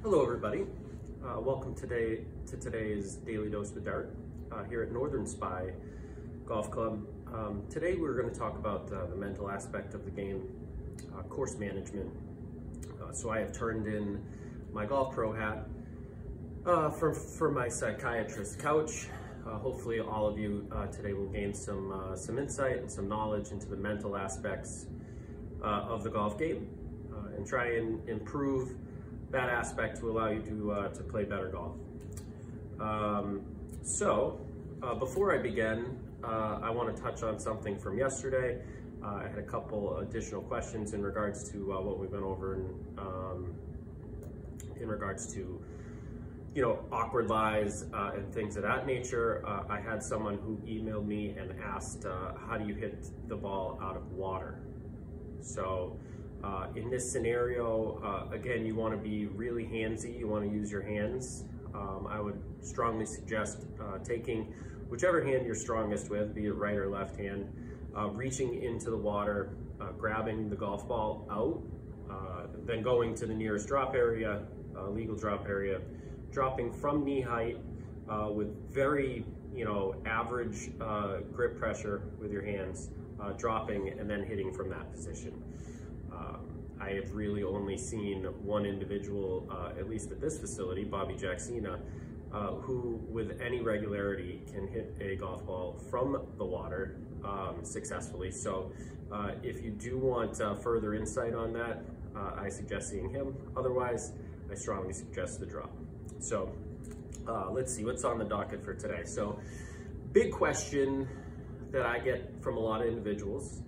Hello everybody, welcome to today's Daily Dose with Derick here at Northern Spy Golf Club. Today we're going to talk about the mental aspect of the game, course management. So I have turned in my golf pro hat for my psychiatrist couch. Hopefully all of you today will gain some insight and some knowledge into the mental aspects of the golf game and try and improve that aspect to allow you to play better golf. Before I begin, I want to touch on something from yesterday. I had a couple additional questions in regards to what we've been over in regards to, awkward lies and things of that nature. I had someone who emailed me and asked, how do you hit the ball out of water? So in this scenario, again, you want to be really handsy. You want to use your hands. I would strongly suggest taking whichever hand you're strongest with, be it right or left hand, reaching into the water, grabbing the golf ball out, then going to the nearest drop area, legal drop area, dropping from knee height with very, average grip pressure with your hands, dropping and then hitting from that position. I have really only seen one individual, at least at this facility, Bobby Jacksina, who with any regularity can hit a golf ball from the water successfully. So if you do want further insight on that, I suggest seeing him. Otherwise, I strongly suggest the drop. So let's see what's on the docket for today. So big question that I get from a lot of individuals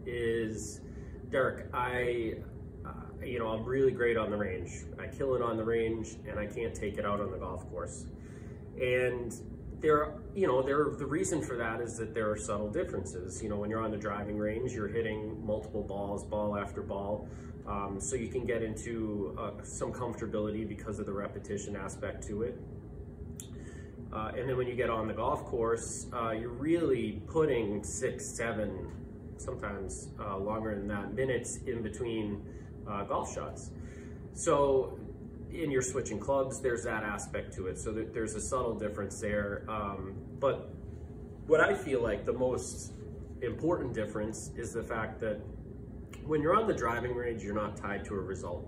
is, Derick, I'm really great on the range. I kill it on the range and I can't take it out on the golf course. And the reason for that is that there are subtle differences. When you're on the driving range, you're hitting multiple balls, ball after ball. So you can get into some comfortability because of the repetition aspect to it. And then when you get on the golf course, you're really putting 6, 7, sometimes longer than that, minutes in between golf shots. So in your switching clubs, there's that aspect to it. So there's a subtle difference there. But what I feel like the most important difference is the fact that when you're on the driving range, you're not tied to a result.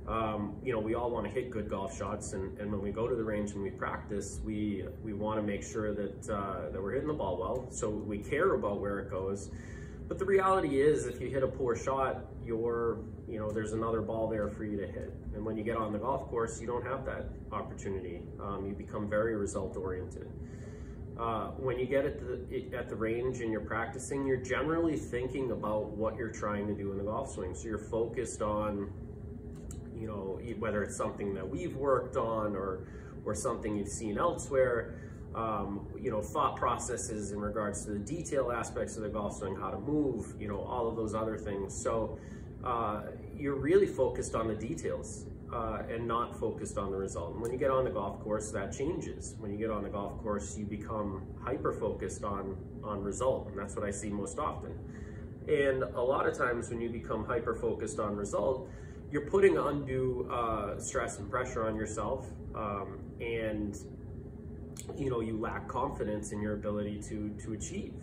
We all want to hit good golf shots, and when we go to the range and we practice, we want to make sure that we're hitting the ball well. So we care about where it goes. But the reality is, if you hit a poor shot, there's another ball there for you to hit. And when you get on the golf course, you don't have that opportunity. You become very result oriented. When you get at the range and you're practicing, you're generally thinking about what you're trying to do in the golf swing. So you're focused on, whether it's something that we've worked on or something you've seen elsewhere. Thought processes in regards to the detail aspects of the golf swing, how to move, all of those other things. So you're really focused on the details and not focused on the result. And when you get on the golf course, that changes. When you get on the golf course, you become hyper-focused on result, and that's what I see most often. And a lot of times when you become hyper-focused on result, you're putting undue stress and pressure on yourself, and you lack confidence in your ability to achieve.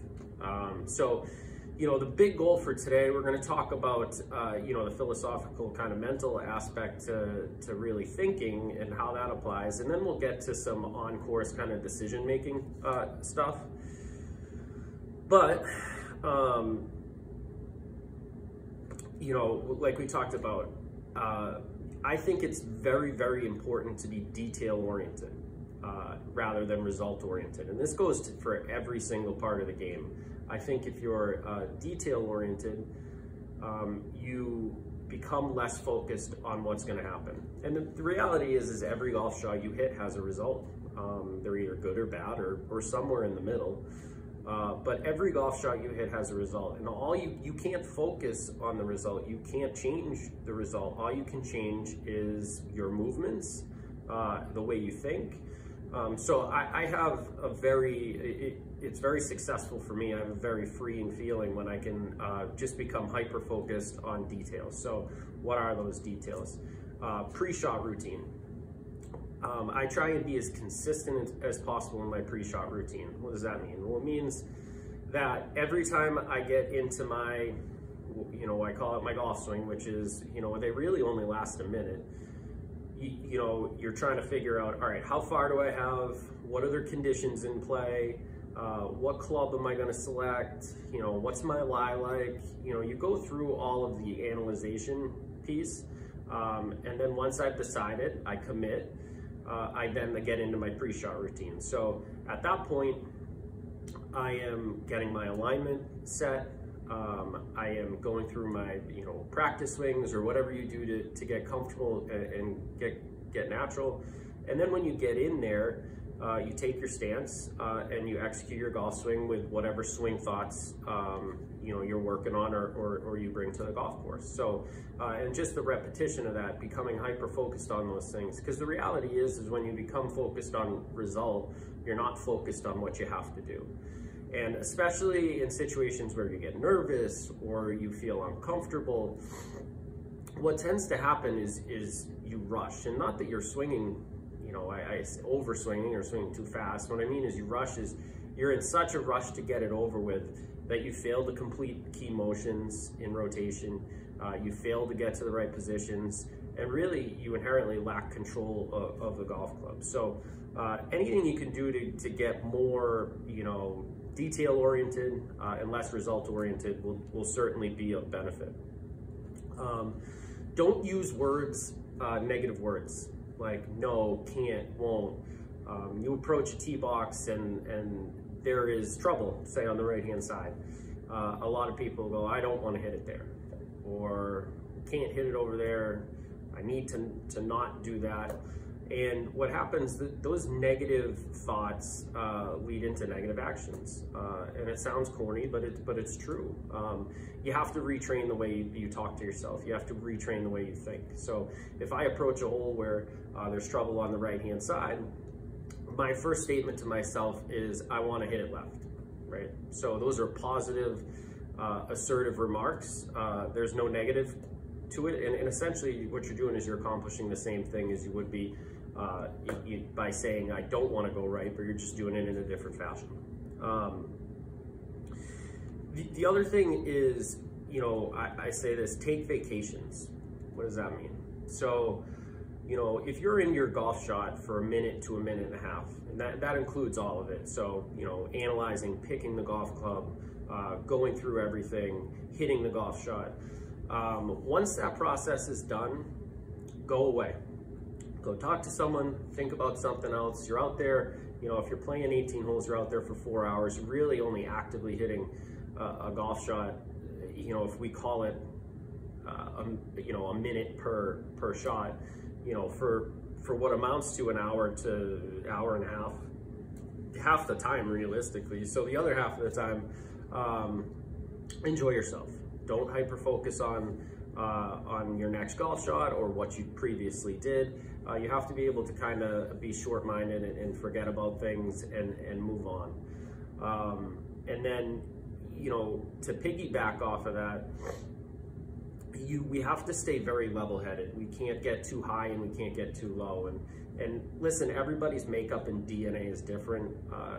The big goal for today, we're going to talk about, the philosophical kind of mental aspect to really thinking and how that applies. And then we'll get to some on-course kind of decision-making stuff. But, like we talked about, I think it's very, very important to be detail-oriented. Rather than result-oriented. And this goes for every single part of the game. I think if you're detail-oriented, you become less focused on what's going to happen. And the reality is every golf shot you hit has a result. They're either good or bad or somewhere in the middle. But every golf shot you hit has a result. And you can't focus on the result. You can't change the result. All you can change is your movements, the way you think. So I have it's very successful for me. I have a very freeing feeling when I can just become hyper-focused on details. So what are those details? Pre-shot routine. I try and be as consistent as possible in my pre-shot routine. What does that mean? Well, it means that every time I get into my, I call it my golf swing, which is, they really only last a minute. You're trying to figure out, all right, how far do I have? What other conditions in play? What club am I going to select? What's my lie like? You go through all of the analyzation piece. And then once I've decided, I commit, I then get into my pre-shot routine. So at that point, I am getting my alignment set. I am going through my, practice swings or whatever you do to get comfortable and get natural. And then when you get in there, you take your stance and you execute your golf swing with whatever swing thoughts you're working on or you bring to the golf course. So and just the repetition of that, becoming hyper focused on those things, because the reality is when you become focused on result, you're not focused on what you have to do. And especially in situations where you get nervous or you feel uncomfortable, what tends to happen is you rush. And not that you're swinging, I over swinging or swinging too fast. What I mean is you rush is you're in such a rush to get it over with that you fail to complete key motions in rotation. You fail to get to the right positions, and really you inherently lack control of the golf club. So anything you can do to get more, detail oriented and less result oriented will certainly be of benefit. Don't use words, negative words like no, can't, won't. You approach a tee box and there is trouble, say on the right hand side. A lot of people go, I don't want to hit it there, or can't hit it over there. I need to not do that. And what happens, those negative thoughts lead into negative actions. And it sounds corny, but it's true. You have to retrain the way you talk to yourself. You have to retrain the way you think. So if I approach a hole where there's trouble on the right-hand side, my first statement to myself is, I want to hit it left, right? So those are positive, assertive remarks. There's no negative to it. And essentially what you're doing is you're accomplishing the same thing as you would be by saying, I don't want to go right, but you're just doing it in a different fashion. The other thing is, I say this, take vacations. What does that mean? So, if you're in your golf shot for a minute to a minute and a half, and that includes all of it. So, analyzing, picking the golf club, going through everything, hitting the golf shot. Once that process is done, go away. Go talk to someone, think about something else. You're out there, if you're playing 18 holes, you're out there for 4 hours, you're really only actively hitting a golf shot, if we call it, a minute per shot, for what amounts to an hour to hour and a half the time realistically. So the other half of the time, enjoy yourself. Don't hyper focus on your next golf shot or what you previously did. You have to be able to kind of be short-minded and forget about things and move on. And then, to piggyback off of that, we have to stay very level-headed. We can't get too high and we can't get too low. And listen, everybody's makeup and DNA is different.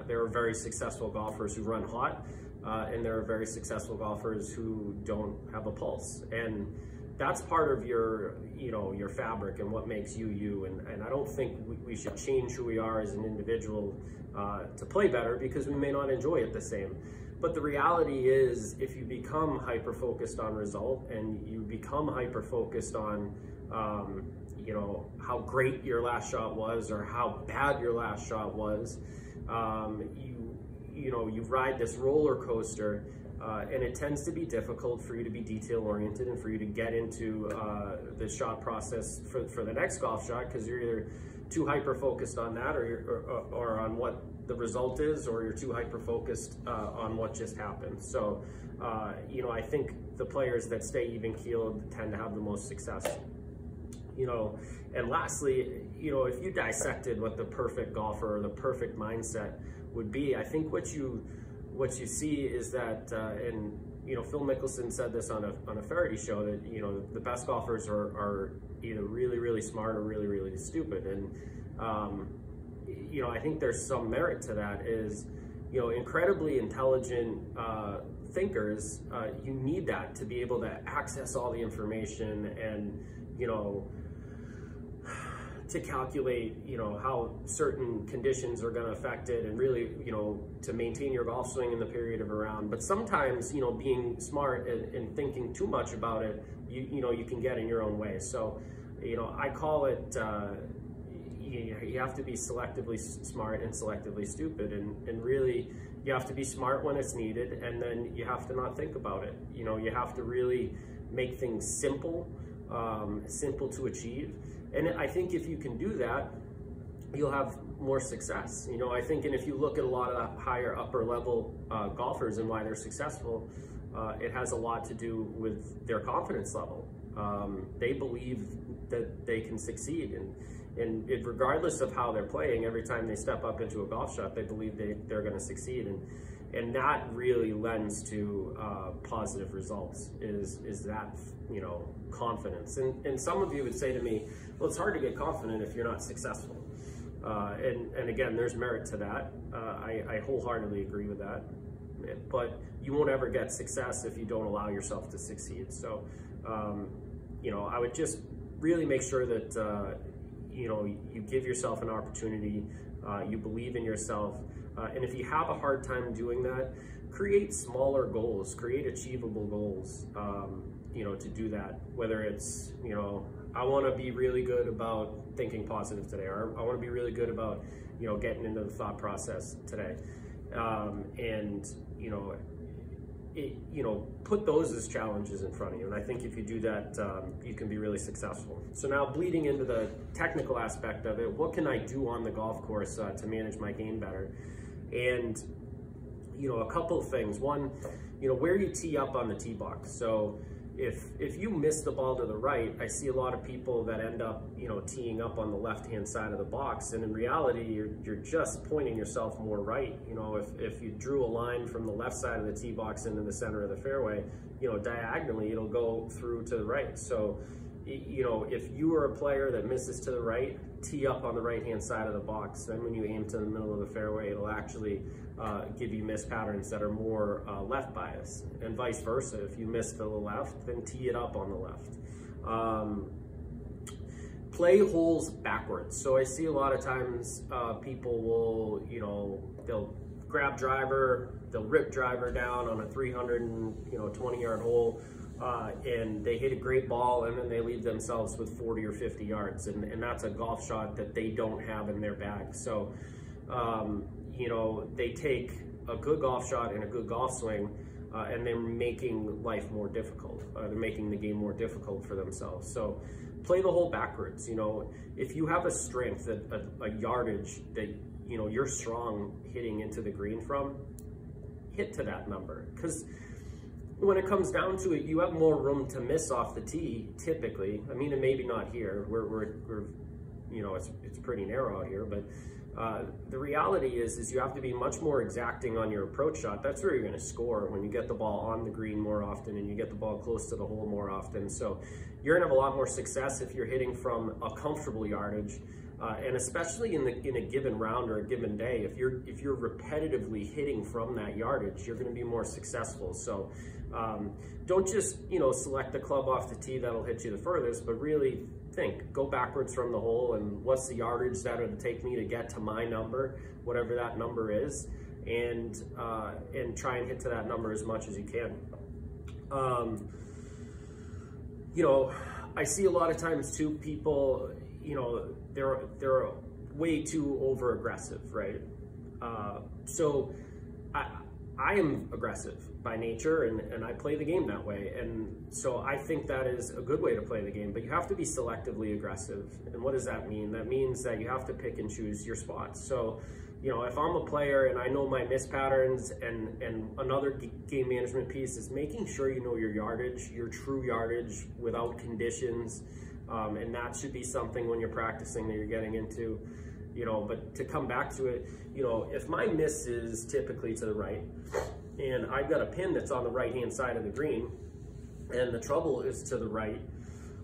There are very successful golfers who run hot, and there are very successful golfers who don't have a pulse. And that's part of your fabric and what makes you you. And I don't think we should change who we are as an individual to play better, because we may not enjoy it the same. But the reality is, if you become hyper-focused on result and you become hyper-focused on, how great your last shot was or how bad your last shot was, you ride this roller coaster, and it tends to be difficult for you to be detail-oriented and for you to get into the shot process for the next golf shot, because you're either too hyper-focused on that or on what the result is, or you're too hyper-focused on what just happened. So, I think the players that stay even-keeled tend to have the most success. And lastly, if you dissected what the perfect golfer or the perfect mindset would be, I think what you see is that, and you know, Phil Mickelson said this on a Faraday show, that, you know, the best golfers are either really, really smart or really, really stupid. And, you know, I think there's some merit to that. Is, you know, incredibly intelligent thinkers, you need that to be able to access all the information and, you know, to calculate, you know, how certain conditions are going to affect it, and really, you know, to maintain your golf swing in the period of a round. But sometimes, you know, being smart and thinking too much about it, you know, you can get in your own way. So, you know, I call it, you have to be selectively smart and selectively stupid, and really you have to be smart when it's needed, and then you have to not think about it. You know, you have to really make things simple, simple to achieve. And I think if you can do that, you'll have more success. You know, I think, and if you look at a lot of the higher upper level golfers and why they're successful, it has a lot to do with their confidence level. They believe that they can succeed, and regardless of how they're playing, every time they step up into a golf shot, they believe they're going to succeed. And that really lends to positive results, is that, you know, confidence. And some of you would say to me, well, it's hard to get confident if you're not successful. And again, there's merit to that. I wholeheartedly agree with that. But you won't ever get success if you don't allow yourself to succeed. So, you know, I would just really make sure that, you know, you give yourself an opportunity, you believe in yourself. And if you have a hard time doing that, create smaller goals, create achievable goals, you know, to do that. Whether it's, you know, I want to be really good about thinking positive today, or I want to be really good about, you know, getting into the thought process today. And, you know, put those as challenges in front of you. And I think if you do that, you can be really successful. So now, bleeding into the technical aspect of it, what can I do on the golf course to manage my game better? And, you know, a couple of things. One, you know, where you tee up on the tee box. So if you miss the ball to the right, I see a lot of people that end up, you know, teeing up on the left-hand side of the box, and in reality, you're just pointing yourself more right. You know, if you drew a line from the left side of the tee box into the center of the fairway, you know, diagonally, it'll go through to the right. So, you know, if you are a player that misses to the right, tee up on the right-hand side of the box. Then when you aim to the middle of the fairway, it'll actually give you miss patterns that are more left bias, and vice versa. If you miss to the left, then tee it up on the left. Play holes backwards. So I see a lot of times people will, you know, they'll grab driver, they'll rip driver down on a 320-yard hole, and they hit a great ball, and then they leave themselves with 40 or 50 yards, and that's a golf shot that they don't have in their bag. So, you know, they take a good golf shot and a good golf swing, and they're making life more difficult. They're making the game more difficult for themselves. So play the hole backwards. You know, if you have a strength, a yardage that, you know, you're strong hitting into the green from, hit to that number. Because when it comes down to it, you have more room to miss off the tee, typically. I mean, and maybe not here. We're you know, it's pretty narrow out here, but the reality is you have to be much more exacting on your approach shot. That's where you're going to score, when you get the ball on the green more often and you get the ball close to the hole more often. So you're going to have a lot more success if you're hitting from a comfortable yardage, and especially in a given round or a given day. If you're repetitively hitting from that yardage, you're going to be more successful. So don't just, you know, select the club off the tee that'll hit you the furthest, but really think, go backwards from the hole, and what's the yardage that it'll take me to get to my number, whatever that number is, and try and hit to that number as much as you can. You know, I see a lot of times too, people, you know, they're way too over aggressive, right? So I am aggressive by nature, and I play the game that way. And so I think that is a good way to play the game, but you have to be selectively aggressive. And what does that mean? That means that you have to pick and choose your spots. So, you know, if I'm a player and I know my miss patterns, and another game management piece is making sure you know your yardage, your true yardage without conditions. And that should be something when you're practicing that you're getting into, you know. But to come back to it, you know, if my miss is typically to the right, and I've got a pin that's on the right-hand side of the green, and the trouble is to the right,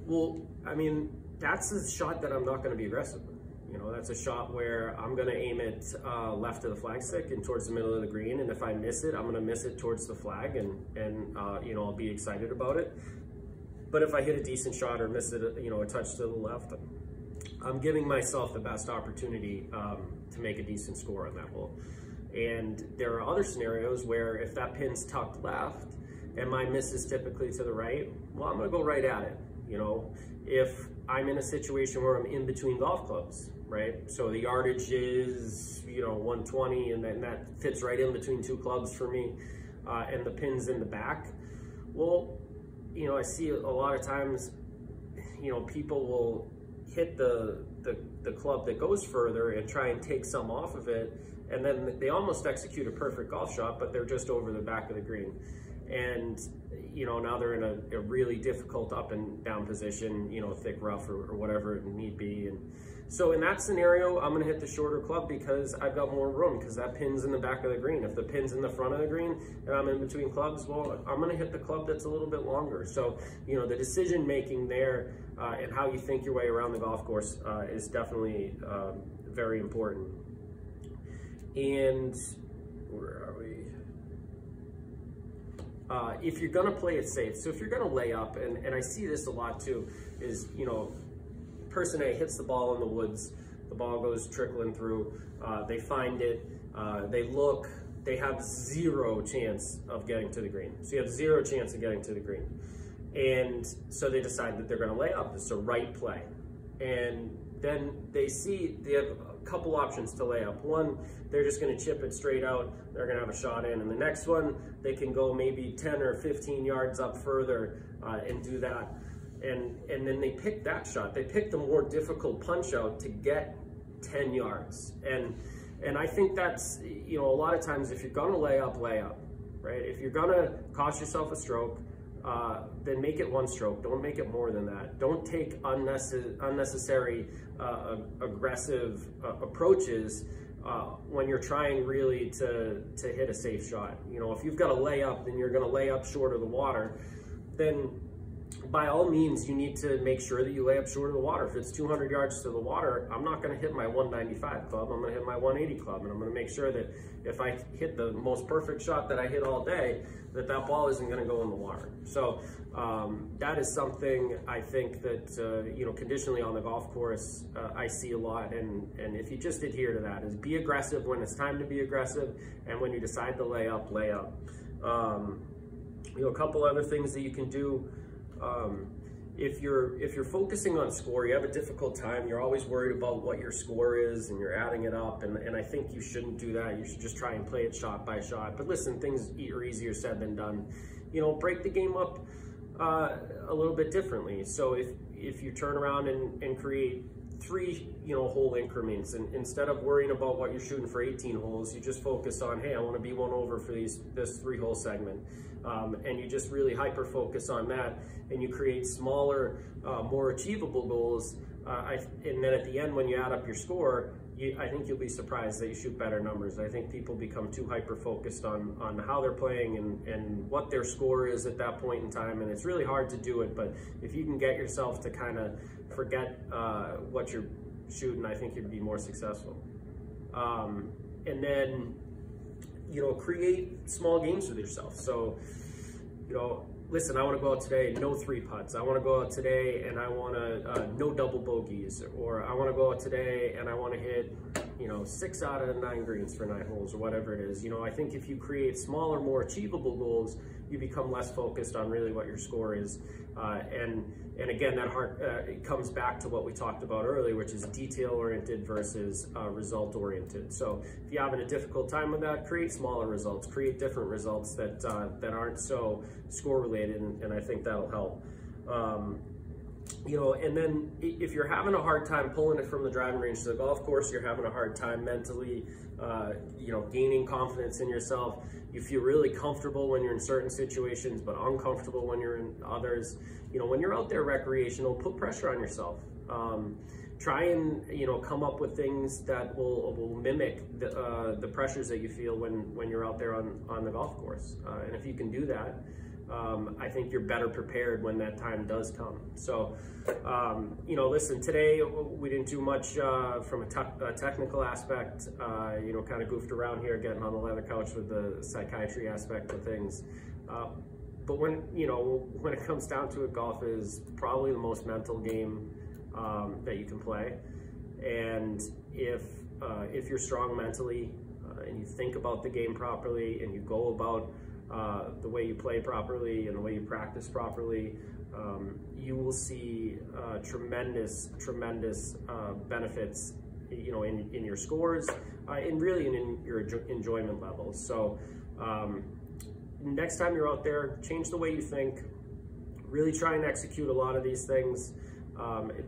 well, I mean, that's a shot that I'm not going to be aggressive with. You know, that's a shot where I'm going to aim it left of the flag stick and towards the middle of the green, and if I miss it, I'm going to miss it towards the flag, and you know, I'll be excited about it. But if I hit a decent shot or miss it, you know, a touch to the left, I'm giving myself the best opportunity to make a decent score on that hole. And there are other scenarios where if that pin's tucked left and my miss is typically to the right, well, I'm gonna go right at it. You know, if I'm in a situation where I'm in between golf clubs, right? So the yardage is, you know, 120, and then that fits right in between two clubs for me, and the pin's in the back. Well, you know, I see a lot of times, you know, people will hit the club that goes further and try and take some off of it, and then they almost execute a perfect golf shot, but they're just over the back of the green. And, you know, now they're in a really difficult up and down position, you know, thick rough or whatever it need be. And so in that scenario, I'm gonna hit the shorter club because I've got more room, because that pin's in the back of the green. If the pin's in the front of the green and I'm in between clubs, well, I'm gonna hit the club that's a little bit longer. So, you know, the decision making there and how you think your way around the golf course is definitely very important. And where are we? If you're gonna play it safe, so if you're gonna lay up, and I see this a lot too, is, you know, person A hits the ball in the woods, the ball goes trickling through, they find it, they look, they have zero chance of getting to the green. So you have zero chance of getting to the green. And so they decide that they're gonna lay up. It's a right play. And then they have a couple options to lay up. One, they're just gonna chip it straight out, they're gonna have a shot in. And the next one, they can go maybe 10 or 15 yards up further and do that. And then they pick that shot. They pick the more difficult punch out to get 10 yards. And I think that's, you know, a lot of times if you're gonna lay up, right? If you're gonna cost yourself a stroke, then make it one stroke. Don't make it more than that. Don't take unnecessary aggressive approaches when you're trying really to hit a safe shot. You know, if you've got a layup, then you're gonna lay up short of the water, then by all means, you need to make sure that you lay up short of the water. If it's 200 yards to the water, I'm not gonna hit my 195 club, I'm gonna hit my 180 club, and I'm gonna make sure that if I hit the most perfect shot that I hit all day, that ball isn't gonna go in the water. So that is something I think that, you know, conditionally on the golf course, I see a lot, and if you just adhere to that, is be aggressive when it's time to be aggressive, and when you decide to lay up, lay up. You know, a couple other things that you can do. If you're focusing on score, you have a difficult time, you're always worried about what your score is and you're adding it up, and I think you shouldn't do that. You should just try and play it shot by shot. But listen, things are easier said than done. You know, break the game up a little bit differently. So if you turn around and create 3, you know, hole increments, and instead of worrying about what you're shooting for 18 holes, you just focus on, hey, I want to be 1 over for this 3-hole segment. And you just really hyper focus on that, and you create smaller, more achievable goals. And then at the end, when you add up your score, I think you'll be surprised that you shoot better numbers. I think people become too hyper focused on how they're playing and what their score is at that point in time, and it's really hard to do it. But if you can get yourself to kind of forget what you're shooting, I think you'd be more successful. And then, you know, create small games with yourself. So, you know, listen, I want to go out today, no 3 putts. I want to go out today and I want to no double bogeys, or I want to go out today and I want to hit, you know, 6 out of 9 greens for 9 holes, or whatever it is. You know, I think if you create smaller, more achievable goals, you become less focused on really what your score is. And again, that it comes back to what we talked about earlier, which is detail-oriented versus result-oriented. So if you're having a difficult time with that, create smaller results, create different results that aren't so score-related, and I think that'll help. You know, and then if you're having a hard time pulling it from the driving range to the golf course, you're having a hard time mentally, you know, gaining confidence in yourself. You feel really comfortable when you're in certain situations, but uncomfortable when you're in others. You know, when you're out there recreational, put pressure on yourself. try and come up with things that will mimic the pressures that you feel when you're out there on the golf course. And if you can do that, I think you're better prepared when that time does come. So, listen, today we didn't do much from a technical aspect, kind of goofed around here, getting on the leather couch with the psychiatry aspect of things. But when it comes down to it, golf is probably the most mental game that you can play. And if you're strong mentally and you think about the game properly and you go about the way you play properly and the way you practice properly, you will see tremendous benefits, in your scores and really in your enjoyment levels. So next time you're out there, change the way you think. Really try and execute a lot of these things.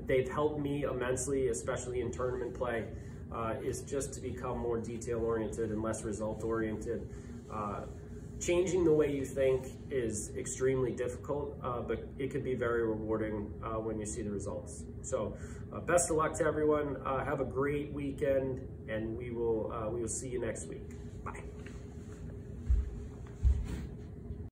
They've helped me immensely, especially in tournament play, is just to become more detail-oriented and less result-oriented. Changing the way you think is extremely difficult, but it can be very rewarding when you see the results. So best of luck to everyone. Have a great weekend, and we will see you next week. Bye.